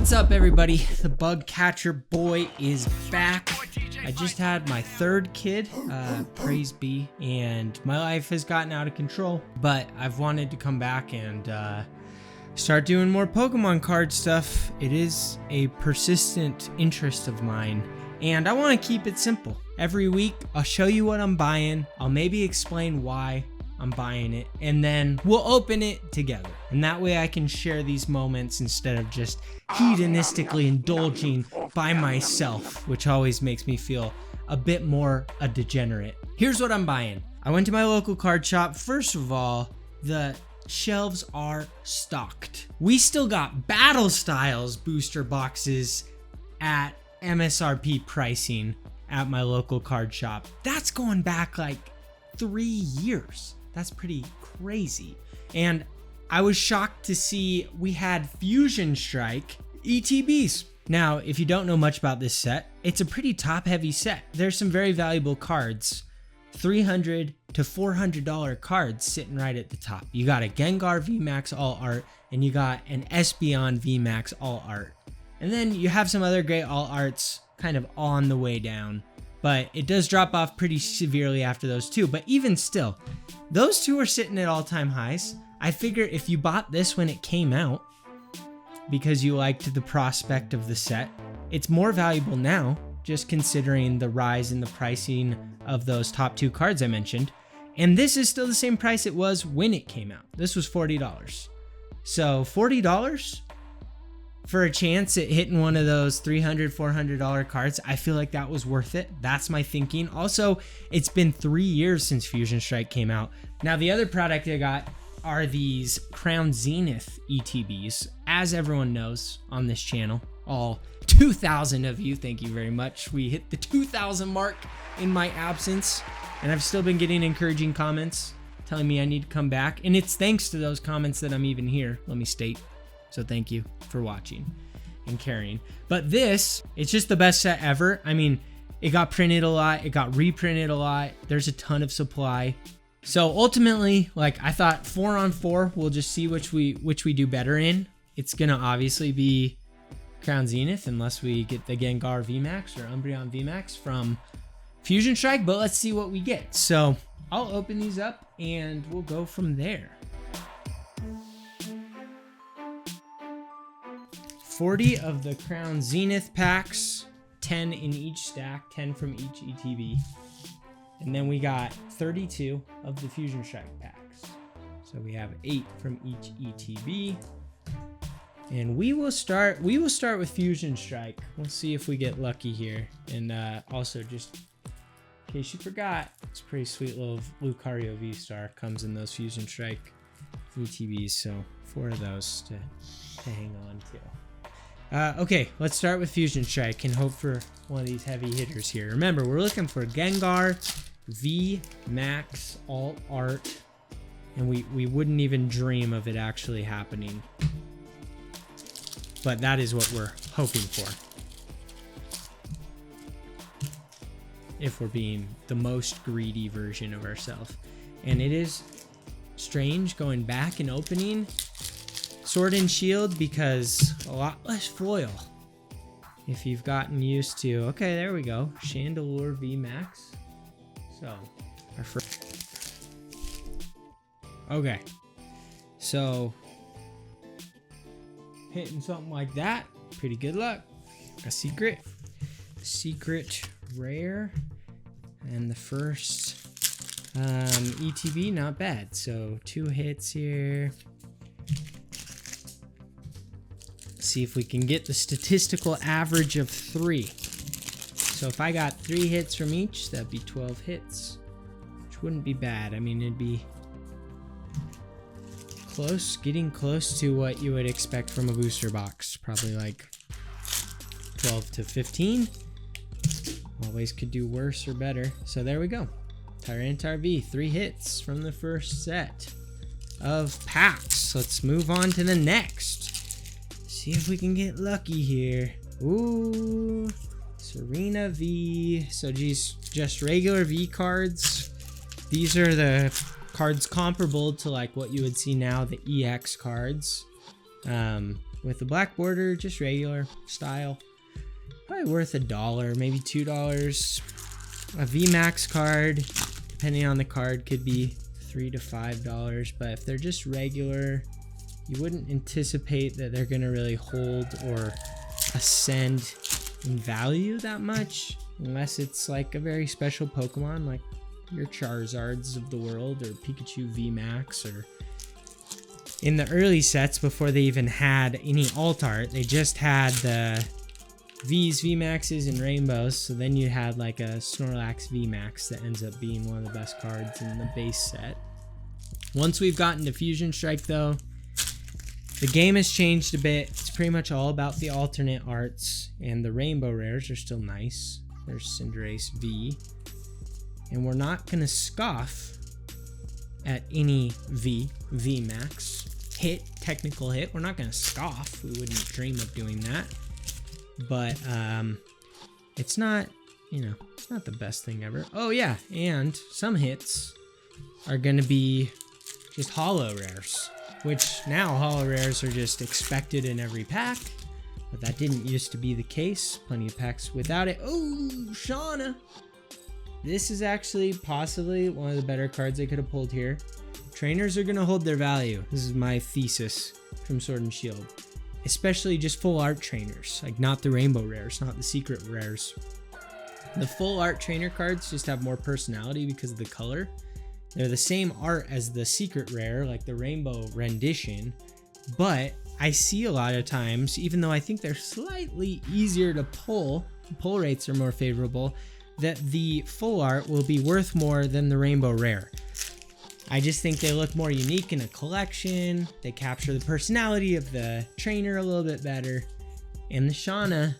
What's up, everybody? The bug catcher boy is back. I just had my third kid, praise be, and my life has gotten out of control, but I've wanted to come back and start doing more Pokemon card stuff. It is a persistent interest of mine, and I want to keep it simple. Every week, I'll show you what I'm buying. I'll maybe explain why I'm buying it, and then we'll open it together. And that way I can share these moments instead of just hedonistically indulging by myself, which always makes me feel a bit more a degenerate. Here's what I'm buying. I went to my local card shop. First of all, the shelves are stocked. We still got Battle Styles booster boxes at MSRP pricing at my local card shop. That's going back like 3 years. That's pretty crazy. And I was shocked to see we had Fusion Strike ETBs. Now, if you don't know much about this set, it's a pretty top-heavy set. There's some very valuable cards. $300 to $400 cards sitting right at the top. You got a Gengar VMAX All Art, and you got an Espeon VMAX All Art. And then you have some other great All Arts kind of on the way down. But it does drop off pretty severely after those two. But even still, those two are sitting at all-time highs. I figure if you bought this when it came out because you liked the prospect of the set, it's more valuable now, just considering the rise in the pricing of those top two cards I mentioned. And this is still the same price it was when it came out. This was $40. So $40 for a chance at hitting one of those $300, $400 cards, I feel like that was worth it. That's my thinking. Also, it's been 3 years since Fusion Strike came out. Now, the other product I got are these Crown Zenith ETBs. As everyone knows on this channel, all 2,000 of you, thank you very much. We hit the 2,000 mark in my absence, and I've still been getting encouraging comments telling me I need to come back. And it's thanks to those comments that I'm even here, let me state. So thank you for watching and caring. But this, it's just the best set ever. I mean, it got printed a lot. It got reprinted a lot. There's a ton of supply. So ultimately, like I thought 4-on-4, we'll just see which we do better in. It's going to obviously be Crown Zenith unless we get the Gengar VMAX or Umbreon VMAX from Fusion Strike. But let's see what we get. So I'll open these up and we'll go from there. 40 of the Crown Zenith packs, 10 in each stack, 10 from each ETB. And then we got 32 of the Fusion Strike packs. So we have 8 from each ETB. And we will start with Fusion Strike. We'll see if we get lucky here. And also, just in case you forgot, it's a pretty sweet little Lucario V-Star comes in those Fusion Strike ETBs. So 4 of those to hang on to. Okay, let's start with Fusion Strike and hope for one of these heavy hitters here. Remember, we're looking for Gengar VMAX All Art, and we wouldn't even dream of it actually happening. But that is what we're hoping for. If we're being the most greedy version of ourselves. And it is strange going back and opening Sword and Shield because a lot less foil. If you've gotten used to, okay, there we go. Chandelure VMAX. So, our first. Okay. So, hitting something like that, pretty good luck. A secret rare. And the first ETB, not bad. So, 2 hits here. See if we can get the statistical average of 3. So if I got 3 hits from each, that'd be 12 hits, which wouldn't be bad. I mean, it'd be close, getting close to what you would expect from a booster box. Probably like 12 to 15. Always could do worse or better. So there we go. Tyranitar V, 3 hits from the first set of packs. Let's move on to the next. See if we can get lucky here. Ooh, Serena V. So just regular V cards. These are the cards comparable to like what you would see now, the EX cards. with the black border, just regular style. Probably worth $1, maybe $2. A VMAX card, depending on the card, could be $3 to $5. But if they're just regular, you wouldn't anticipate that they're gonna really hold or ascend in value that much, unless it's like a very special Pokemon, like your Charizards of the world, or Pikachu VMAX, or in the early sets before they even had any alt art, they just had the V's, VMAXs, and Rainbows. So then you had like a Snorlax VMAX that ends up being one of the best cards in the base set. Once we've gotten to Fusion Strike though, the game has changed a bit. It's pretty much all about the alternate arts, and the rainbow rares are still nice. There's Cinderace V. And we're not gonna scoff at any VMAX hit, technical hit. We're not gonna scoff. We wouldn't dream of doing that. But it's not, it's not the best thing ever. Oh yeah, and some hits are gonna be just holo rares, which now holo rares are just expected in every pack, but that didn't used to be the case. Plenty of packs without it. Oh, Shauna. This is actually possibly one of the better cards I could have pulled here. Trainers are going to hold their value. This is my thesis from Sword and Shield. Especially just full art trainers, like not the rainbow rares, not the secret rares. The full art trainer cards just have more personality because of the color. They're the same art as the secret rare, like the rainbow rendition, but I see a lot of times, even though I think they're slightly easier to pull, the pull rates are more favorable, that the full art will be worth more than the rainbow rare. I just think they look more unique in a collection. They capture the personality of the trainer a little bit better. And the Shauna,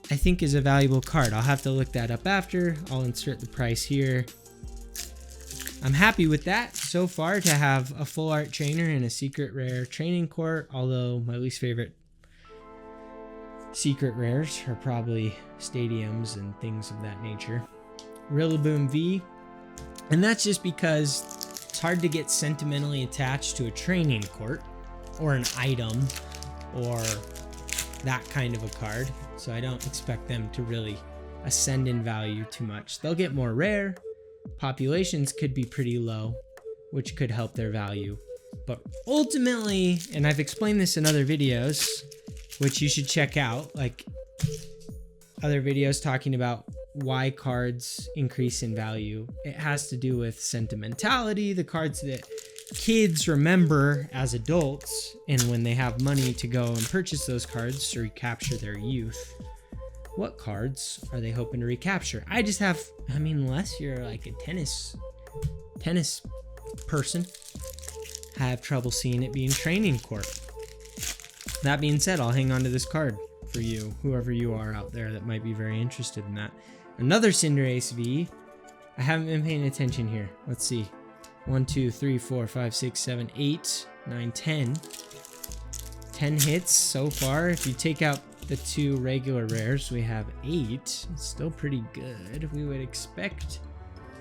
I think, is a valuable card. I'll have to look that up after. I'll insert the price here. I'm happy with that so far, to have a full art trainer and a secret rare training court, although my least favorite secret rares are probably stadiums and things of that nature. Rillaboom V, and that's just because it's hard to get sentimentally attached to a training court or an item or that kind of a card, so I don't expect them to really ascend in value too much. They'll get more rare. Populations could be pretty low, which could help their value. But ultimately, and I've explained this in other videos, which you should check out, like other videos talking about why cards increase in value. It has to do with sentimentality, the cards that kids remember as adults, and when they have money to go and purchase those cards to recapture their youth. What cards are they hoping to recapture? Unless you're like a tennis person, I have trouble seeing it being training court. That being said, I'll hang on to this card for you, whoever you are out there that might be very interested in that. Another Cinderace V. I haven't been paying attention here. Let's see. 1, 2, 3, 4, 5, 6, 7, 8, 9, 10. 10 hits so far. If you take out the 2 regular rares, we have 8. It's still pretty good. We would expect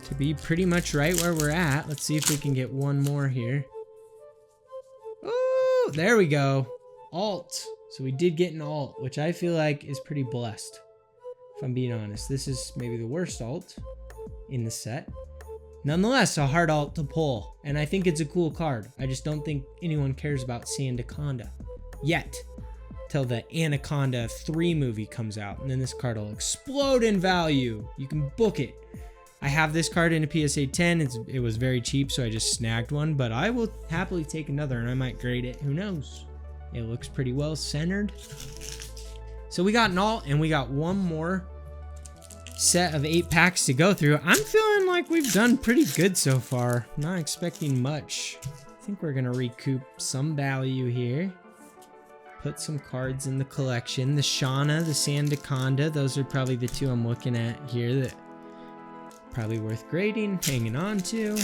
to be pretty much right where we're at. Let's see if we can get one more here. Oh, there we go. Alt. So we did get an alt, which I feel like is pretty blessed, if I'm being honest. This is maybe the worst alt in the set. Nonetheless, a hard alt to pull, and I think it's a cool card. I just don't think anyone cares about Sandaconda yet, till the Anaconda 3 movie comes out, and then this card will explode in value. You can book it. I have this card in a PSA 10. It was very cheap, so I just snagged one, but I will happily take another, and I might grade it. Who knows? It looks pretty well centered. So we got an alt, and we got one more set of 8 packs to go through. I'm feeling like we've done pretty good so far. Not expecting much. I think we're gonna recoup some value here. Put some cards in the collection. The Shauna, the Sandaconda, those are probably the 2 I'm looking at here that probably worth grading, hanging on to.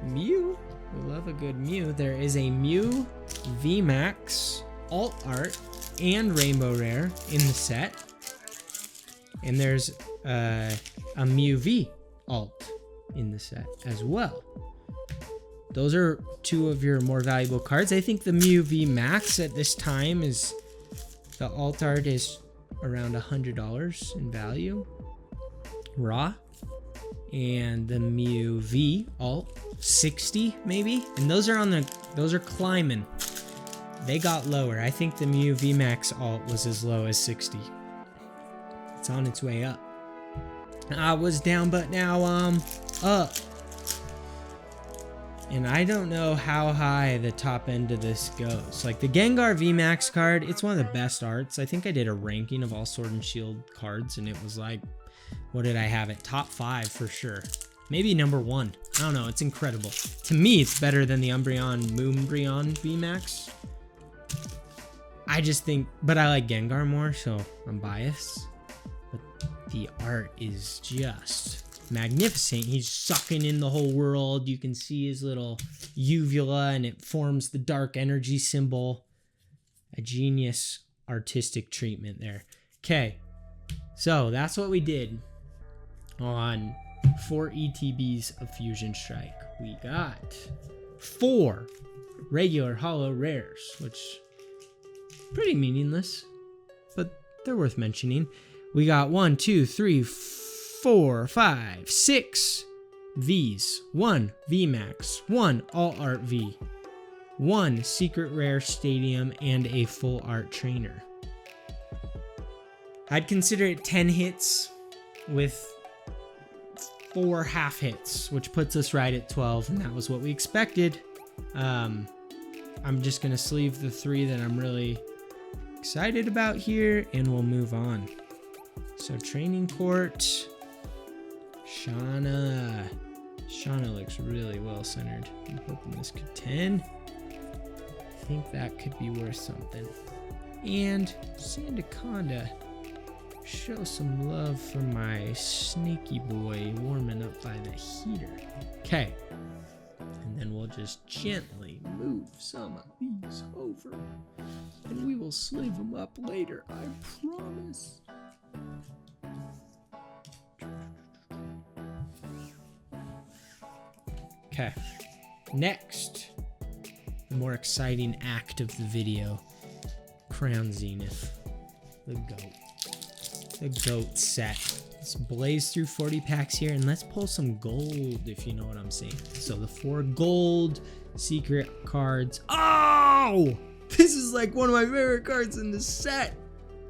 Mew. We love a good Mew. There is a Mew VMAX alt art and rainbow rare in the set. And there's a Mew V alt in the set as well. those are two of your more valuable cards. I think the Mew V Max at this time is, the alt art is around $100 in value, raw. And the Mew V alt, 60 maybe. And those are climbing. They got lower. I think the Mew V Max alt was as low as 60. It's on its way up. I was down, but now up. And I don't know how high the top end of this goes. Like the Gengar VMAX card, it's one of the best arts. I think I did a ranking of all Sword and Shield cards, and it was like, what did I have it? Top 5 for sure. Maybe number 1. I don't know. It's incredible. To me, it's better than the Umbreon Moonbreon VMAX. I just think, but I like Gengar more, so I'm biased. But the art is just magnificent. He's sucking in the whole world. You can see his little uvula and it forms the dark energy symbol. A genius artistic treatment there. Okay, so that's what we did on 4 ETBs of Fusion Strike. We got 4 regular holo rares, which pretty meaningless, but they're worth mentioning. We got 1, 2, 3, 4, 5, 6 Vs, 1 VMAX, 1 All Art V, 1 Secret Rare Stadium, and a full art trainer. I'd consider it 10 hits with 4 half hits, which puts us right at 12, and that was what we expected. I'm just gonna sleeve the 3 that I'm really excited about here, and we'll move on. So Training Court, Shauna looks really well centered. I'm hoping this could 10. I think that could be worth something. And Sandaconda, show some love for my snaky boy warming up by the heater. Okay, and then we'll just gently move some of these over, and we will sleeve them up later, I promise. Okay, next, the more exciting act of the video, Crown Zenith, the GOAT set. Let's blaze through 40 packs here, and let's pull some gold, if you know what I'm saying. So the 4 gold secret cards. Oh, this is like one of my favorite cards in the set.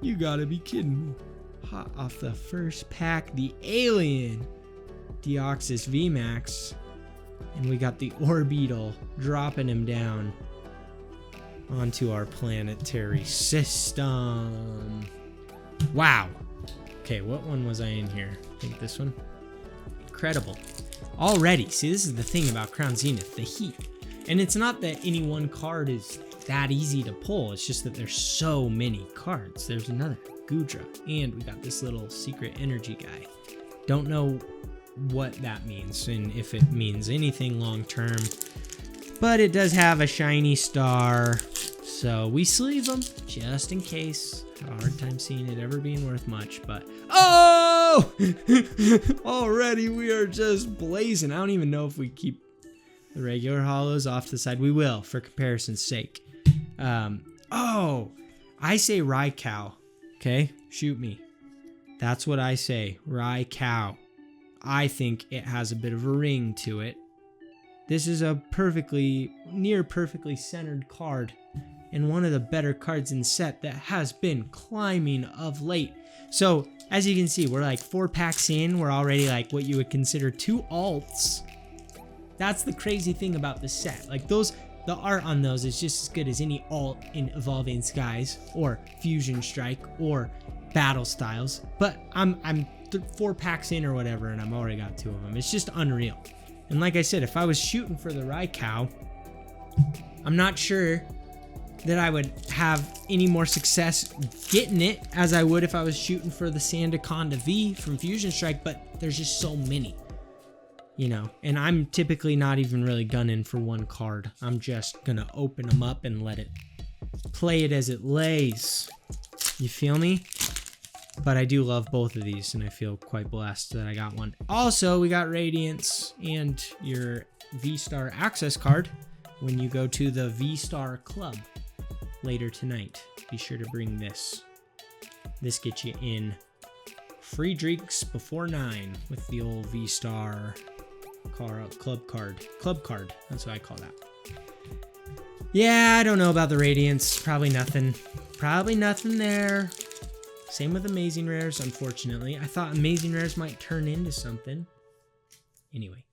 You gotta be kidding me. Hot off the first pack, the Alien Deoxys VMAX. And we got the Orbeetle, dropping him down onto our planetary system. Wow. Okay, what one was I in here? I think this one. Incredible. Already, see, this is the thing about Crown Zenith, the heat. And it's not that any one card is that easy to pull, it's just that there's so many cards. There's another Gudra, and we got this little secret energy guy. Don't know what that means and if it means anything long term, but it does have a shiny star, so we sleeve them just in case. Have a hard time seeing it ever being worth much, but oh, already we are just blazing. I don't even know if we keep the regular holos off to the side. We will for comparison's sake. Oh, I say Raikou. Okay, shoot me. That's what I say, Raikou. I think it has a bit of a ring to it. This is a near perfectly centered card, and one of the better cards in the set that has been climbing of late. So as you can see, we're like 4 packs in, we're already like what you would consider 2 alts. That's the crazy thing about the set. Like those, the art on those is just as good as any alt in Evolving Skies or Fusion Strike or Battle Styles. But I'm 4 packs in or whatever, and I've already got 2 of them. It's just unreal. And like I said, if I was shooting for the Raikou, I'm not sure that I would have any more success getting it as I would if I was shooting for the Sandaconda V from Fusion Strike, but there's just so many, you know, and I'm typically not even really gunning for one card. I'm just gonna open them up and let it play it as it lays. You feel me? But I do love both of these, and I feel quite blessed that I got one. Also, we got Radiance and your V-Star access card when you go to the V-Star Club later tonight. Be sure to bring this. This gets you in free drinks before 9 with the old V-Star club card. Club card, that's what I call that. Yeah, I don't know about the Radiance. Probably nothing. Probably nothing there. Same with Amazing Rares, unfortunately. I thought Amazing Rares might turn into something. Anyway,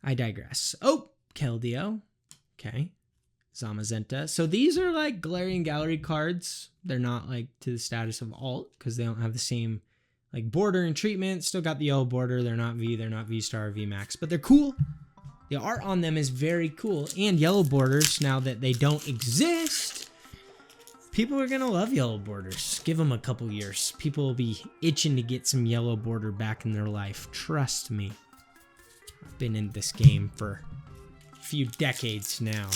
I digress. Oh, Keldeo. Okay. Zamazenta. So these are like Galarian Gallery cards. They're not like to the status of alt because they don't have the same like border and treatment. Still got the yellow border. They're not V. They're not V-Star or V-Max, but they're cool. The art on them is very cool. And yellow borders, now that they don't exist, people are going to love yellow borders. Give them a couple years. People will be itching to get some yellow border back in their life. Trust me. I've been in this game for a few decades now.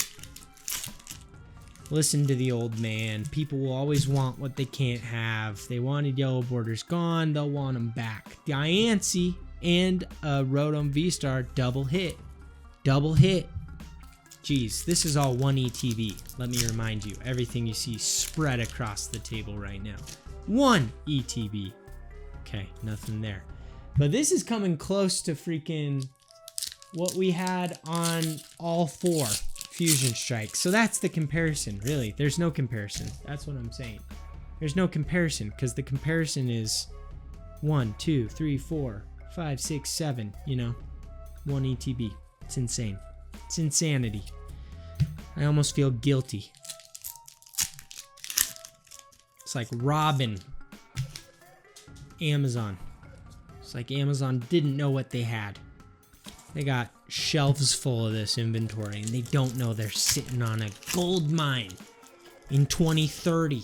Listen to the old man. People will always want what they can't have. They wanted yellow borders gone. They'll want them back. Diancie and Rotom V-Star double hit. Double hit. Geez, this is all one ETB. Let me remind you, everything you see spread across the table right now. One ETB. Okay, nothing there. But this is coming close to freaking what we had on all 4 Fusion Strikes. So that's the comparison, really. There's no comparison. That's what I'm saying. There's no comparison because the comparison is 1, 2, 3, 4, 5, 6, 7, you know, 1 ETB. It's insane. It's insanity. I almost feel guilty. It's like robbing Amazon. It's like Amazon didn't know what they had. They got shelves full of this inventory and they don't know they're sitting on a gold mine in 2030.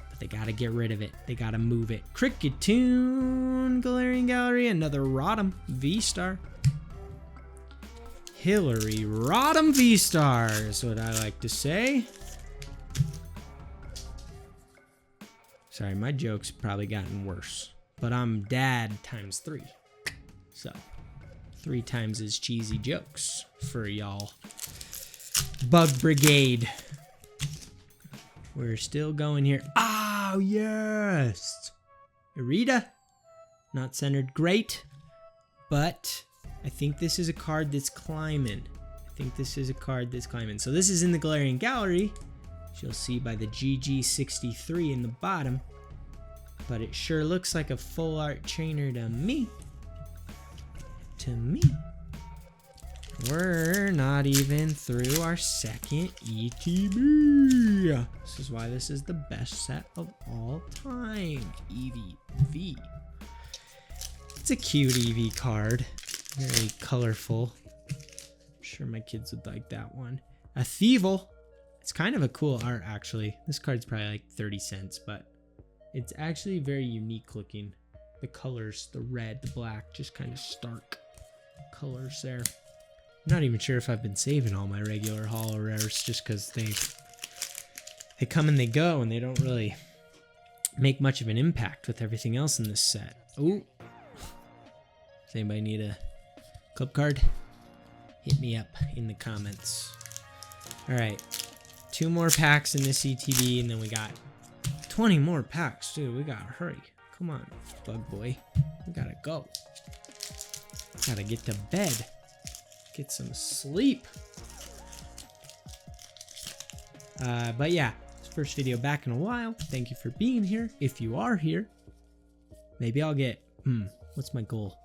But they gotta get rid of it. They gotta move it. Cricketune, Galarian Gallery, another Rotom V-Star. Hillary Rotom V-Star is what I like to say. Sorry, my joke's probably gotten worse. But I'm dad times 3. So, 3 times as cheesy jokes for y'all. Bug Brigade. We're still going here. Oh, yes! Irida. Not centered great. But I think this is a card that's climbing. So this is in the Galarian Gallery. You'll see by the GG63 in the bottom. But it sure looks like a full art trainer to me. We're not even through our second ETB. This is why this is the best set of all time. EV. It's a cute EV card. Very colorful. I'm sure my kids would like that one. A Thievel. It's kind of a cool art, actually. This card's probably like 30 cents, but it's actually very unique looking. The colors, the red, the black, just kind of stark colors there. I'm not even sure if I've been saving all my regular holo rares just because they come and they go and they don't really make much of an impact with everything else in this set. Ooh. Does anybody need a club card? Hit me up in the comments. All right, 2 more packs in this ETB, and then we got 20 more packs. Dude, we gotta hurry. Come on, bug boy. We gotta go. Gotta get to bed. Get some sleep. But yeah, first video back in a while. Thank you for being here. If you are here, maybe I'll get, what's my goal?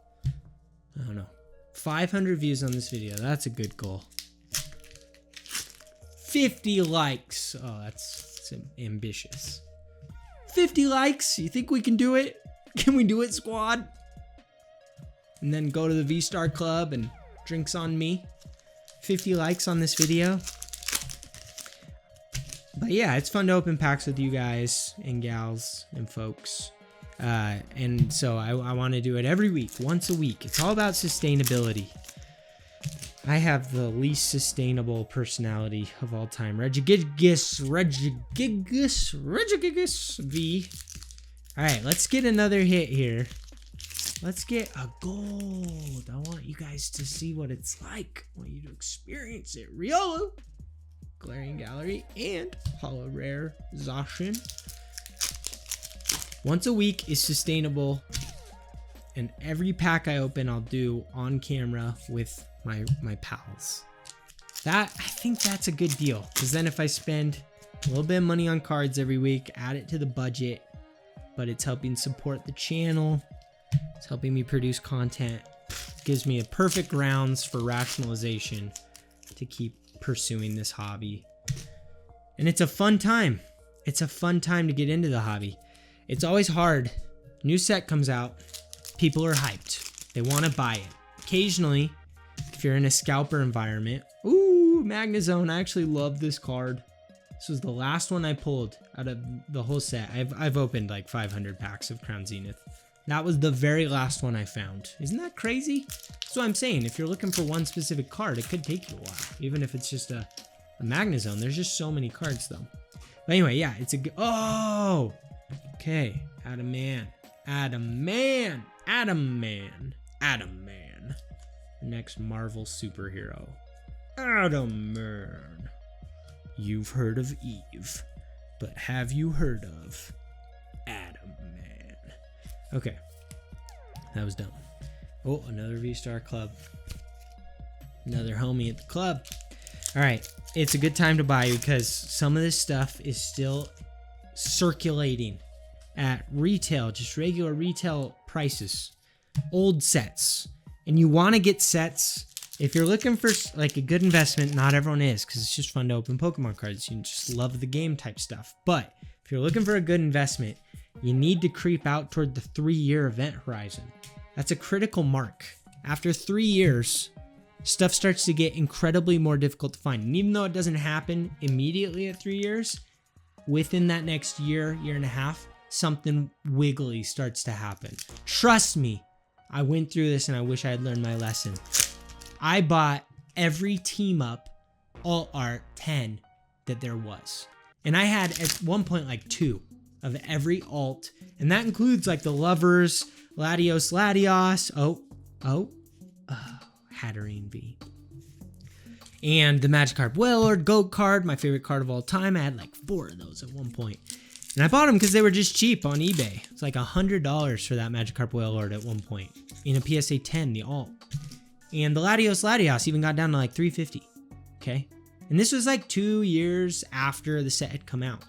I don't know. 500 views on this video. That's a good goal. 50 likes. Oh, that's ambitious. 50 likes. You think we can do it? Can we do it, squad? And then go to the V-Star Club and drinks on me. 50 likes on this video. But yeah, it's fun to open packs with you guys and gals and folks. And so I want to do it every week, once a week. It's all about sustainability. I have the least sustainable personality of all time. Regigigas V. All right, let's get another hit here. Let's get a gold. I want you guys to see what it's like. I want you to experience it. Riolu, Glaring Gallery, and Hollow Rare Zacian. Once a week is sustainable, and every pack I open I'll do on camera with my pals. I think that's a good deal, because then if I spend a little bit of money on cards every week, add it to the budget, but it's helping support the channel, it's helping me produce content, it gives me a perfect grounds for rationalization to keep pursuing this hobby. And it's a fun time. It's a fun time to get into the hobby. It's always hard. New set comes out, people are hyped. They want to buy it. Occasionally, if you're in a scalper environment, ooh, Magnezone, I actually love this card. This was the last one I pulled out of the whole set. I've opened like 500 packs of Crown Zenith. That was the very last one I found. Isn't that crazy? That's what I'm saying. If you're looking for one specific card, it could take you a while. Even if it's just a Magnezone. There's just so many cards though. But anyway, yeah, it's a good... Oh! Okay. Adaman. Adaman. Adaman. Adaman. The next Marvel superhero. Adaman. You've heard of Eve, but have you heard of Adam Man? Okay, that was dumb. Oh, another V-Star Club. Another homie at the club. All right, it's a good time to buy because some of this stuff is still circulating at retail, just regular retail prices, old sets. And you want to get sets. If you're looking for like a good investment, not everyone is, because it's just fun to open Pokemon cards. You just love the game type stuff. But if you're looking for a good investment, you need to creep out toward the 3-year event horizon. That's a critical mark. After 3 years, stuff starts to get incredibly more difficult to find. And even though it doesn't happen immediately at 3 years, within that next year, year and a half, something wiggly starts to happen. Trust me, I went through this and I wish I had learned my lesson. I bought every team up alt art 10 that there was. And I had at one point like 2 of every alt. And that includes like the Lovers, Latios, Hatterene V. And the Magikarp Wailord Goat card, my favorite card of all time. I had like 4 of those at one point. And I bought them because they were just cheap on eBay. It's like $100 for that Magikarp Wailord at one point. In a PSA 10, the alt. And the Latios even got down to like $350. Okay. And this was like 2 years after the set had come out.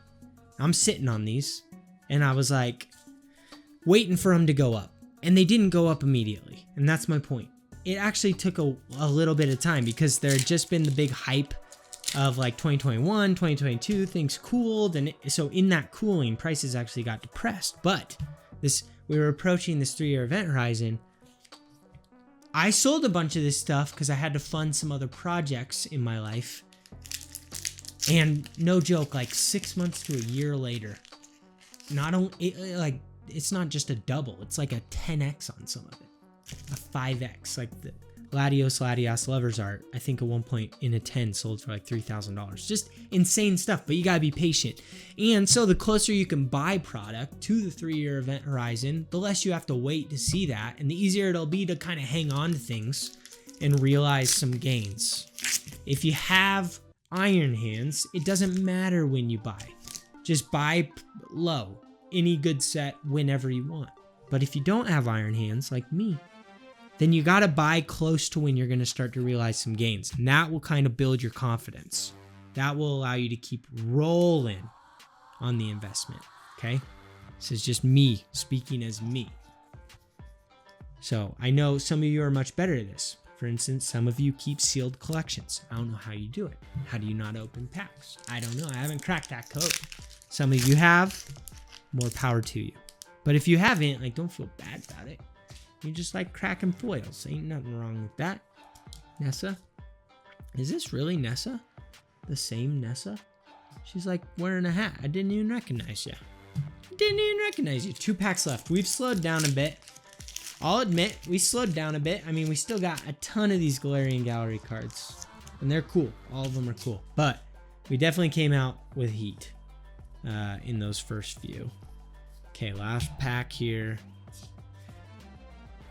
I'm sitting on these and I was like waiting for them to go up. And they didn't go up immediately. And that's my point. It actually took a little bit of time because there had just been the big hype of like 2021, 2022, things cooled. And so in that cooling, prices actually got depressed. But we were approaching this 3-year event horizon. I sold a bunch of this stuff because I had to fund some other projects in my life. And no joke, like 6 months to a year later, it's not just a double, it's like a 10x on some of it. A 5x, like the Latios Lovers art, I think at one point in a 10 sold for like $3,000. Just insane stuff, but you gotta be patient. And so the closer you can buy product to the 3-year event horizon, the less you have to wait to see that, and the easier it'll be to kind of hang on to things and realize some gains. If you have iron hands, it doesn't matter when you buy. Just buy low, any good set whenever you want. But if you don't have iron hands like me, then you got to buy close to when you're going to start to realize some gains. And that will kind of build your confidence. That will allow you to keep rolling on the investment. Okay? This is just me speaking as me. So I know some of you are much better at this. For instance, some of you keep sealed collections. I don't know how you do it. How do you not open packs? I don't know. I haven't cracked that code. Some of you have. More power to you. But if you haven't, like, don't feel bad about it. You just like cracking foils. Ain't nothing wrong with that. Nessa? Is this really Nessa? The same Nessa? She's like wearing a hat. I didn't even recognize you. 2 packs left. We've slowed down a bit. I'll admit, we slowed down a bit. I mean, we still got a ton of these Galarian Gallery cards. And they're cool. All of them are cool. But we definitely came out with heat in those first few. Okay, last pack here.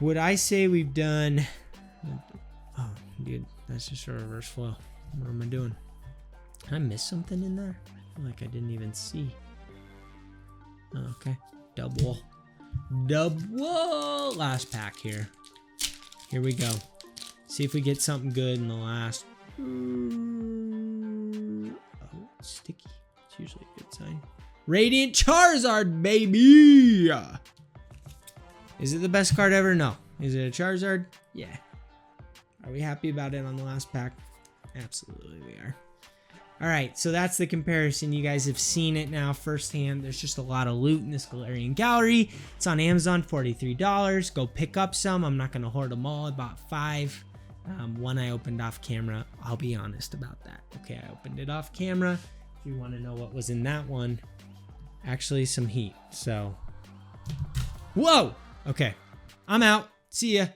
Would I say we've done... Oh, dude, that's just a reverse flow. What am I doing? Did I miss something in there? I feel like I didn't even see. Oh, okay. Double. Last pack here. Here we go. See if we get something good in the last. Oh, it's sticky. It's usually a good sign. Radiant Charizard, baby! Is it the best card ever? No. Is it a Charizard? Yeah. Are we happy about it on the last pack? Absolutely we are. All right, so that's the comparison. You guys have seen it now firsthand. There's just a lot of loot in this Galarian Gallery. It's on Amazon, $43. Go pick up some. I'm not going to hoard them all. I bought 5. One I opened off camera. I'll be honest about that. Okay, I opened it off camera. If you want to know what was in that one, actually some heat. So, whoa! Okay, I'm out. See ya.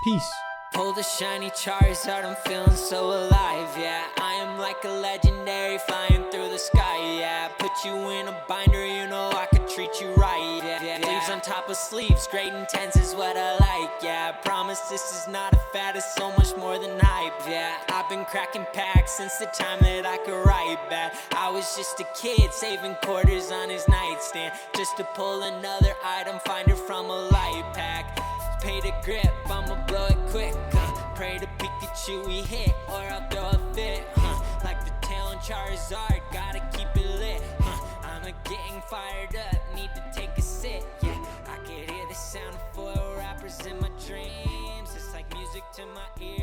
Peace. Pull the shiny Charizard, I'm feeling so alive, yeah. I am like a legendary flying through the sky, yeah. Put you in a binder, you know I could treat you right, yeah. Sleeves on top of sleeves, great intense is what I like, yeah. Promise this is not a fad, it's so much more than hype, yeah. I've been cracking packs since the time that I could write back. I was just a kid saving quarters on his nightstand just to pull another item finder from a light pack. Pay the grip, I'ma blow it quick, pray to Pikachu we hit, or I'll throw a fit, like the tail on Charizard, gotta keep it lit, I'm getting fired up, need to take a sit, yeah, I can hear the sound of foil rappers in my dreams, it's like music to my ears.